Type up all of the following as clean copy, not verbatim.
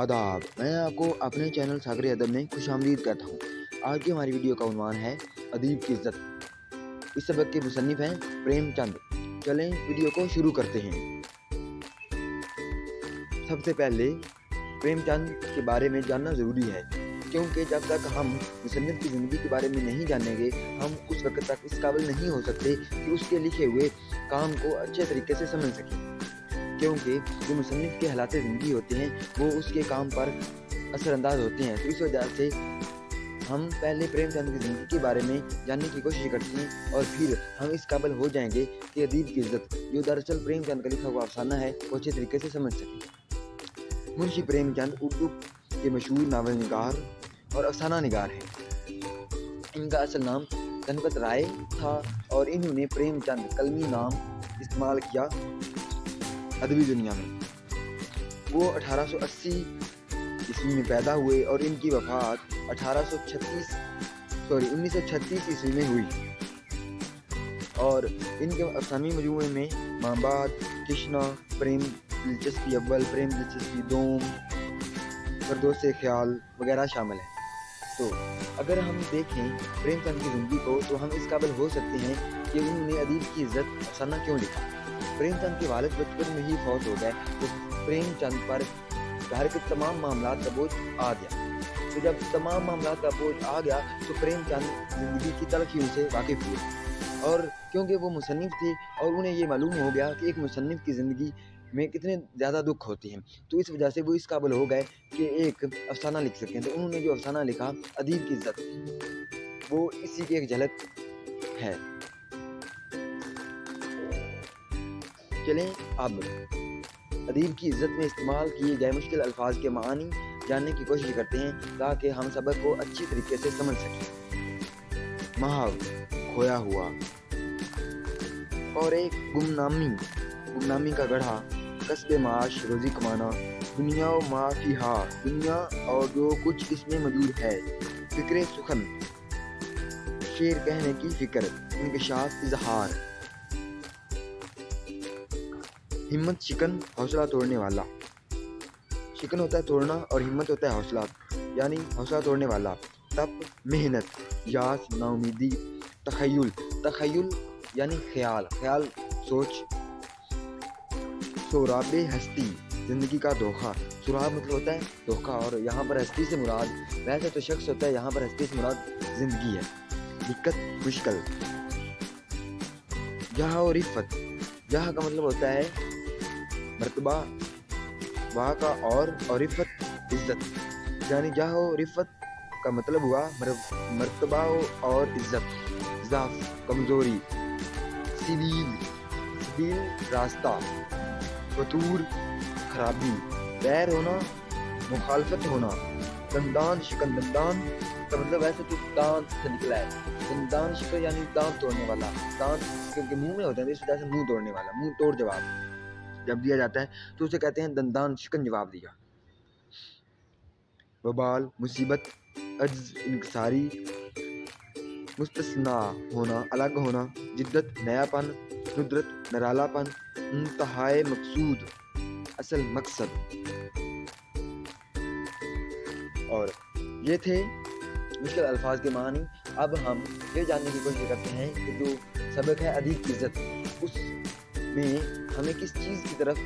आदाब, मैं आपको अपने चैनल सागरे अदब में खुशामदीद कहता हूँ। आज की हमारी वीडियो का उन्वान है अदीब की इज़्ज़त। इस सबक के मुसन्निफ़ हैं प्रेमचंद। चलें वीडियो को शुरू करते हैं। सबसे पहले प्रेमचंद के बारे में जानना ज़रूरी है, क्योंकि जब तक हम मुसन्निफ़ की ज़िंदगी के बारे में नहीं जानेंगे, हम उस वक्त तक इस काबिल नहीं हो सकते कि उसके लिखे हुए काम को अच्छे तरीके से समझ सकें। क्योंकि जो मुसन्निफ़ के हालात ज़िंदगी होते हैं वो उसके काम पर असरअंदाज होते हैं। तो इस वजह से हम पहले प्रेमचंद की ज़िंदगी के बारे में जानने की कोशिश करते हैं और फिर हम इस काबिल हो जाएंगे कि अदीब की इज़्ज़त, जो दरअसल प्रेमचंद का लिखा हुआ अफसाना है, वो अच्छे तरीके से समझ सकें। मुंशी प्रेमचंद उर्दू के मशहूर नावल निगार और अफसाना निगार हैं। इनका असल नाम कनकत राय था और इन्होंने प्रेमचंद कलमी नाम इस्तेमाल किया अदबी दुनिया में। वो 1880 ईस्वी में पैदा हुए और इनकी वफ़ात 1936 ईस्वी में हुई। और इनके अफसानी मजमूए में माबाद, कृष्णा, प्रेम दिलचस्पी अव्वल, प्रेम दिलचस्पी दोम, फरदोसे ख्याल वगैरह शामिल हैं। तो अगर हम देखें प्रेमचंद की ज़िंदगी को तो हम इस काबिल हो सकते हैं कि उन्होंने अदीब की इज़्ज़त अफसाना क्यों लिखा। प्रेमचंद के वालिद बचपन में ही फौत हो गए तो प्रेमचंद पर घर के तमाम मामलात का बोझ आ गया। तो जब तमाम मामलात का बोझ आ गया तो प्रेमचंद ज़िंदगी की तलखियों से वाकिफ़ हुए। और क्योंकि वो मुसन्निफ़ थे और उन्हें ये मालूम हो गया कि एक मुसन्निफ़ की ज़िंदगी में कितने ज़्यादा दुख होते हैं, तो इस वजह से वो इस काबिल हो गए कि एक अफसाना लिख सकें। तो उन्होंने जो अफसाना लिखा अदीब की इज़्ज़त, वो इसी की एक झलक है। चलें अब अदीब की इज़्ज़त में इस्तेमाल किए गए मुश्किल अल्फाज के मानी जानने की कोशिश करते हैं ताकि हम सबक को अच्छी तरीके से समझ सकें। महव खोया हुआ और एक गुमनामी का गढ़ा, कस्बे माश रोज़ी कमाना, दुनिया व माफिहा दुनिया और जो कुछ इसमें मौजूद है, फ़िक्रे सुखन शेर कहने की फ़िक्र, इंकशाफ इजहार, हिम्मत शिकन हौसला तोड़ने वाला। शिकन होता है तोड़ना और हिम्मत होता है हौसला, यानी हौसला तोड़ने वाला। तप मेहनत, यास नाउमीदी, तखय्युल यानी ख्याल सोच, सोराबे हस्ती ज़िंदगी का धोखा। सुराब मतलब होता है धोखा और यहाँ पर हस्ती से मुराद वैसे तो शख्स होता है, यहाँ पर हस्ती से मुराद ज़िंदगी है। दिक्कत मुश्किल, जहाँ और इफ़्फ़त, जहाँ का मतलब होता है मर्तबा, वहाँ का और इफ़्फ़त इज़्ज़त, यानी जहाँ और इफ़्फ़त का मतलब हुआ मर्तबा और इज़्ज़त। ज़ाफ़ कमज़ोरी, सबील रास्ता, फतूर खराबी, बैर होना, मुखालफत होना। दंदान शिकन, दंदान का मतलब वैसे तो दांत से निकला है, दंदान शिकन यानी दांत तोड़ने वाला। दांत क्योंकि मुंह में होते हैं इस वजह से मुंह तोड़ने वाला, मुंह तोड़ जवाब जब दिया जाता है तो उसे कहते हैं दंदान शिकन जवाब दिया। वबाल मुसीबत, अज्ज इंकसारी, मुस्तस्ना होना अलग होना, जिद्दत नयापन, नुदरत नरालापन, मुंतहाए मकसूद असल मकसद। और ये थे मुश्किल अल्फाज के मानी। अब हम ये जानने की कोशिश करते हैं कि जो सबक है अदीब की इज़्ज़त, उसमें हमें किस चीज़ की तरफ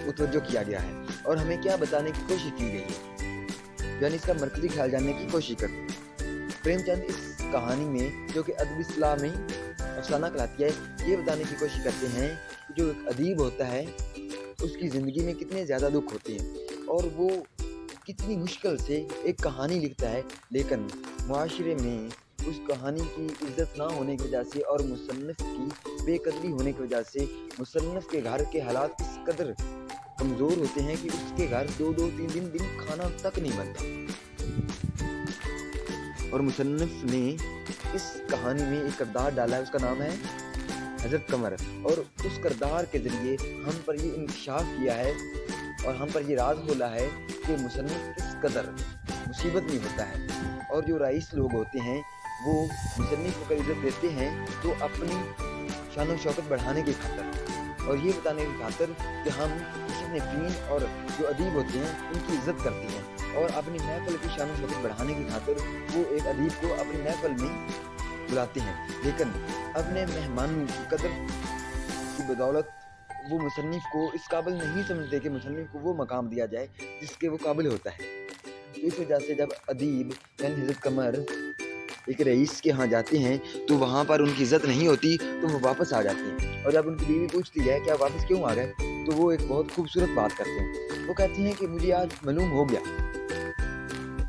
मुतवज्जो किया गया है और हमें क्या बताने की कोशिश की गई है, यानी इसका मरकज़ी ख्याल जानने की कोशिश करते हैं। प्रेमचंद इस कहानी में, जो कि अदबी इस्तिलाह में अफसाना कहलाती है, ये बताने की कोशिश करते हैं कि जो एक अदीब होता है उसकी ज़िंदगी में कितने ज़्यादा दुख होते हैं और वो कितनी मुश्किल से एक कहानी लिखता है, लेकिन मुआशरे में उस कहानी की इज़्ज़त ना होने की वजह से और मुसन्निफ़ की बेकदरी होने की वजह से मुसन्निफ़ के घर के हालात इस कदर कमज़ोर होते हैं कि उसके घर 2-2, 3 दिन खाना तक नहीं बनता। और मुसन्निफ़ ने इस कहानी में एक किरदार डाला है, उसका नाम है हज़रत कमर, और उस किरदार के ज़रिए हम पर ये इंकशाफ किया है और हम पर ये राज खोला है कि मुसन्निफ़ किस कदर मुसीबत में होता है। और जो रईस लोग होते हैं वो मुसन्निफ़ को इज़्ज़त देते हैं तो अपनी शान और शौकत बढ़ाने की खातिर और ये बताने की खातिर कि हम किसी मुसन्निफीन और जो अदीब होते हैं उनकी इज्जत करती हैं और अपनी महफिल की शान शौकत बढ़ाने की खातिर वो एक अदीब को अपनी महफिल में बुलाते हैं, लेकिन अपने मेहमानों की कदर की बदौलत वो मुसन्निफ को इस काबिल नहीं समझते कि मुसन्निफ को वो मकाम दिया जाए जिसके वो काबिल होता है। तो इस वजह से जब अदीब यानी हज़रत कमर एक रईस के यहाँ जाते हैं तो वहाँ पर उनकी इज्जत नहीं होती, तो वो वापस आ जाते हैं। और जब उनकी बीवी पूछती है कि आप वापस क्यों आ गए, तो वो एक बहुत खूबसूरत बात करते हैं। वो कहती हैं कि मुझे आज मालूम हो गया।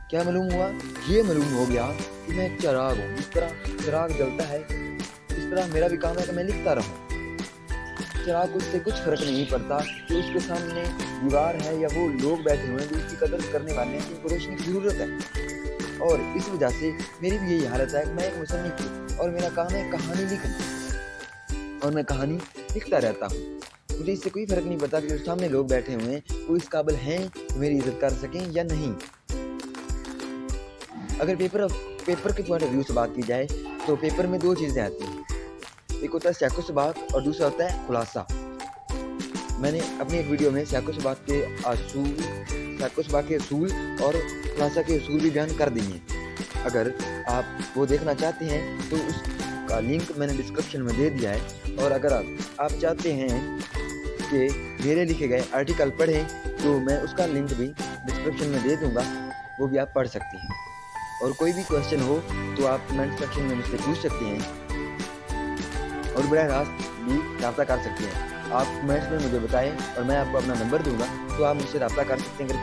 क्या मालूम हुआ? ये मालूम हो गया कि मैं एक चिराग हूँ। जिस तरह चिराग जलता है इस तरह मेरा भी काम है कि मैं लिखता रहूँ। चिराग को उससे कुछ फर्क नहीं पड़ता कि उसके सामने दीवार है या वो लोग बैठे हुए हैं जो उसकी कदर करने वाले हैं, जिनको रोशनी की ज़रूरत है। और इस वजह से मेरी भी यही हालत है कि मैं एक मुसन्निफ हूँ और मेरा काम है कहानी लिखना, और मैं कहानी लिखता रहता हूँ। मुझे इससे कोई फ़र्क नहीं पड़ता कि जो सामने लोग बैठे हुए हैं वो इस काबिल हैं कि मेरी इज्जत कर सकें या नहीं। अगर पेपर के पॉइंट ऑफ व्यू से बात की जाए तो पेपर में 2 चीज़ें आती हैं, एक होता है सैको सबाक और दूसरा होता है खुलासा। मैंने अपनी एक वीडियो में सैको सबाक के असूल और खुलासा के असूल भी बयान कर दिए हैं। अगर आप वो देखना चाहते हैं तो उसका लिंक मैंने डिस्क्रिप्शन में दे दिया है, और अगर आप चाहते हैं कि मेरे लिखे गए आर्टिकल पढ़ें तो मैं उसका लिंक भी डिस्क्रिप्शन में दे दूँगा, वो भी आप पढ़ सकते हैं। और कोई भी क्वेश्चन हो तो आप कमेंट सेक्शन में मुझसे पूछ सकते हैं और बराह रास्त भी रब्ता कर सकते हैं। आप कमेंट्स में मुझे बताएं और मैं आपको अपना नंबर दूंगा, तो आप मुझसे रब्ता कर सकते हैं अगर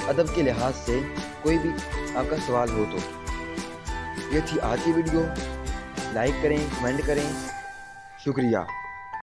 अदब के लिहाज से कोई भी आपका सवाल हो तो। ये थी आज की वीडियो। लाइक करें, कमेंट करें। शुक्रिया।